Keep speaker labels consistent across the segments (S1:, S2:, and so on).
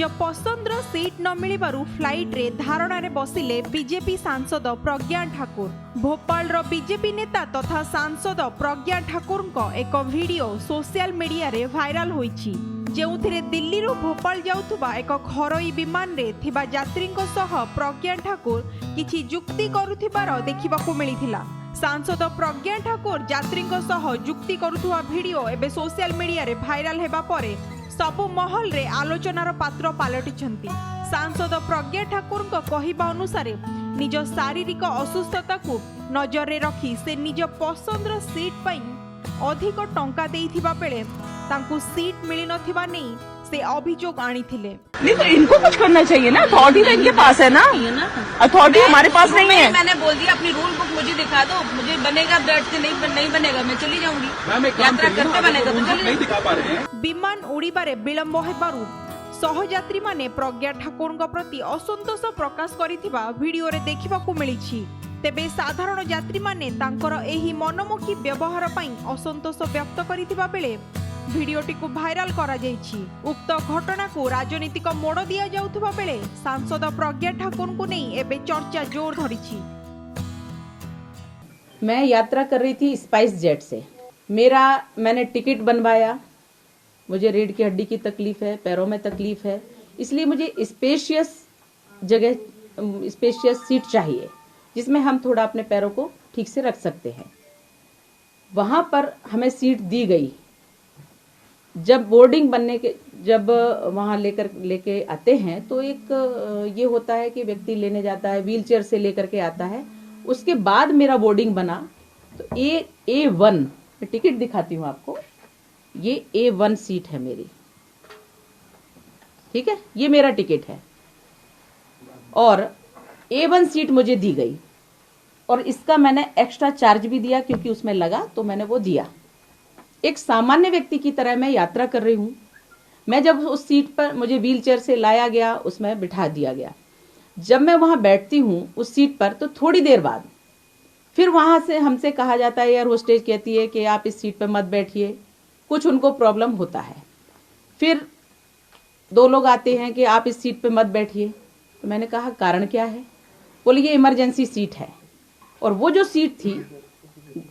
S1: निज पसंदर सीट न मिलिबारु फ्लाइट रे धारणा रे बसिले बीजेपी सांसद प्रज्ञा ठाकुर। भोपाल रो बीजेपी नेता तथा सांसद प्रज्ञा ठाकुर एक वीडियो सोशल मीडिया रे वायरल होईछि, जेउथिरे दिल्ली रो भोपाल जाउथुबा एक घरोई विमान रे थिबा यात्रींको सह प्रज्ञा ठाकुर किछि जुक्ति करुथिबार देखिबाकू मिलिथिला। सांसद प्रज्ञा ठाकुर यात्रींको सह जुक्ति करुथुवा वीडियो एबे सोशल मीडिया रे वायरल हेबा परे सबु महल रे आलोचनार पात्र पालटिछंती। सांसद प्रज्ञा ठाकुर कहवा अनुसार निज शारीरिक असुस्थता को नजर रे रखी से निज पसंदर सीट पई अधिक टंका देइथिबा बेले तांकू सीट मिली नथिबा नै से अभियोग आनीथिले।
S2: नहीं तो इनको कुछ करना चाहिए ना, अथॉरिटी तो इनके पास है ना, अथॉरिटी हमारे पास नहीं है।
S3: मैंने बोल दिया अपनी रूल बुक मुझे दिखा दो, मुझे बनेगा ब्लड से नहीं बनेगा मैं चली जाऊंगी, यात्रा करते बनेगा तो चली जाऊंगी।
S1: विमान उड़ीबारे विलंब हेबारु सहयात्री माने प्रज्ञा ठाकुर प्रति असंतोष प्रकाश करिथिबा वीडियो रे देखिबाकू मिलिछि। तेबे साधारण यात्री माने तांकर एही मनमुखी व्यवहार पई असंतोष व्यक्त करिथिबा बेले भिडियोटी को भाइराल करा जायछि। उक्त घटना को राजनीतिक मोड़ दिया जाउथबा बेले सांसद प्रज्ञा ठाकुर को नहीं एबे चर्चा जोर धरिछि।
S4: मैं यात्रा कर रही थी स्पाइस जेट से। मैंने टिकट बनवाया। मुझे रीढ़ की हड्डी की तकलीफ है, पैरों में तकलीफ है, इसलिए मुझे स्पेशियस जगह, स्पेशियस सीट चाहिए जिसमें हम थोड़ा अपने पैरों को ठीक से रख सकते हैं। वहां पर हमें सीट दी गई। जब बोर्डिंग बनने के जब वहां लेके आते हैं तो एक ये होता है कि व्यक्ति लेने जाता है, व्हीलचेयर से लेकर के आता है। उसके बाद मेरा बोर्डिंग बना तो A1 मैं टिकट दिखाती हूँ आपको, ये A1 सीट है मेरी, ठीक है, ये मेरा टिकट है और A1 सीट मुझे दी गई और इसका मैंने एक्स्ट्रा चार्ज भी दिया क्योंकि उसमें लगा तो मैंने वो दिया। एक सामान्य व्यक्ति की तरह मैं यात्रा कर रही हूं। मैं जब उस सीट पर मुझे व्हीलचेयर से लाया गया, उसमें बिठा दिया गया। जब मैं वहां बैठती हूं उस सीट पर तो थोड़ी देर बाद फिर वहां से हमसे कहा जाता है, एयर होस्टेज कहती है कि आप इस सीट पर मत बैठिए, कुछ उनको प्रॉब्लम होता है। फिर दो लोग आते हैं कि आप इस सीट पर मत बैठिए। तो मैंने कहा कारण क्या है? बोले ये इमरजेंसी सीट है। और वो जो सीट थी,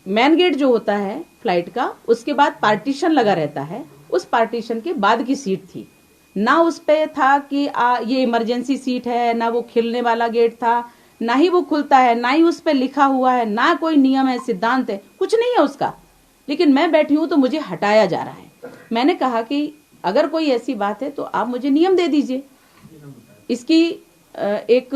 S4: मेन गेट जो होता है फ्लाइट का, उसके बाद पार्टीशन लगा रहता है, उस पार्टीशन के बाद की सीट थी। ना उस पे था कि ये इमरजेंसी सीट है, ना वो खिलने वाला गेट था, ना ही वो खुलता है, ना ही उस पे लिखा हुआ है, ना कोई नियम है, सिद्धांत है, कुछ नहीं है उसका। लेकिन मैं बैठी हूं तो मुझे हटाया जा रहा है। मैंने कहा कि अगर कोई ऐसी बात है तो आप मुझे नियम दे दीजिए, इसकी एक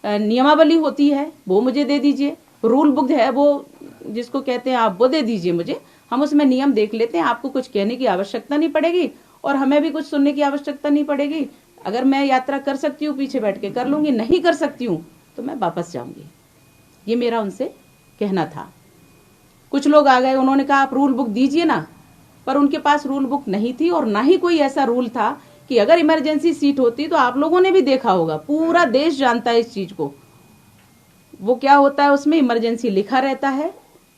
S4: नियमावली होती है वो मुझे दे दीजिए, रूल बुक है वो जिसको कहते हैं आप वो दे दीजिए मुझे, हम उसमें नियम देख लेते हैं। आपको कुछ कहने की आवश्यकता नहीं पड़ेगी और हमें भी कुछ सुनने की आवश्यकता नहीं पड़ेगी। अगर मैं यात्रा कर सकती हूँ पीछे बैठ के कर लूंगी, नहीं कर सकती हूँ तो मैं वापस जाऊंगी। ये मेरा उनसे कहना था। कुछ लोग आ गए, उन्होंने कहा आप रूल बुक दीजिए ना, पर उनके पास रूल बुक नहीं थी और ना ही कोई ऐसा रूल था कि अगर इमरजेंसी सीट होती तो आप लोगों ने भी देखा होगा, पूरा देश जानता है इस चीज को। वो क्या होता है, उसमें इमरजेंसी लिखा रहता है,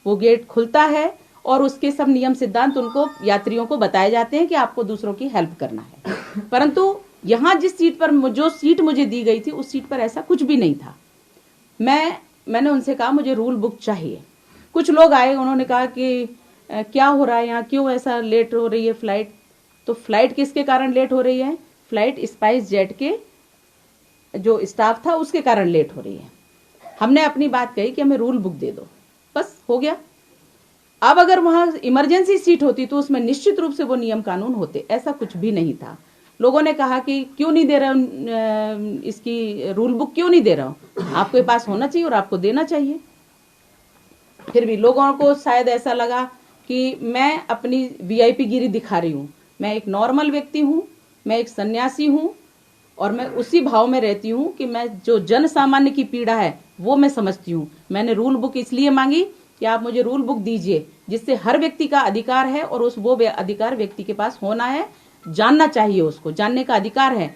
S4: वो गेट खुलता है और उसके सब नियम सिद्धांत उनको यात्रियों को बताए जाते हैं कि आपको दूसरों की हेल्प करना है। परंतु यहाँ जिस सीट पर जो सीट मुझे दी गई थी उस सीट पर ऐसा कुछ भी नहीं था। मैंने उनसे कहा मुझे रूल बुक चाहिए। कुछ लोग आए, उन्होंने कहा कि क्या हो रहा है यहाँ, क्यों ऐसा लेट हो रही है फ्लाइट? तो फ्लाइट किसके कारण लेट हो रही है? फ्लाइट स्पाइस जेट के जो स्टाफ था उसके कारण लेट हो रही है। हमने अपनी बात कही कि हमें रूल बुक दे दो, बस हो गया। अब अगर वहां इमरजेंसी सीट होती तो उसमें निश्चित रूप से वो नियम कानून होते, ऐसा कुछ भी नहीं था। लोगों ने कहा कि क्यों नहीं दे रहा, इसकी रूल बुक क्यों नहीं दे रहा हूं, आपके पास होना चाहिए और आपको देना चाहिए। फिर भी लोगों को शायद ऐसा लगा कि मैं अपनी वीआईपी गिरी दिखा रही हूं। मैं एक नॉर्मल व्यक्ति हूं, मैं एक सन्यासी हूं और मैं उसी भाव में रहती हूं कि मैं जो जन सामान्य की पीड़ा है वो मैं समझती हूं। मैंने रूल बुक इसलिए मांगी कि आप मुझे रूल बुक दीजिए जिससे हर व्यक्ति का अधिकार है और वो अधिकार व्यक्ति के पास होना है, जानना चाहिए, उसको जानने का अधिकार है।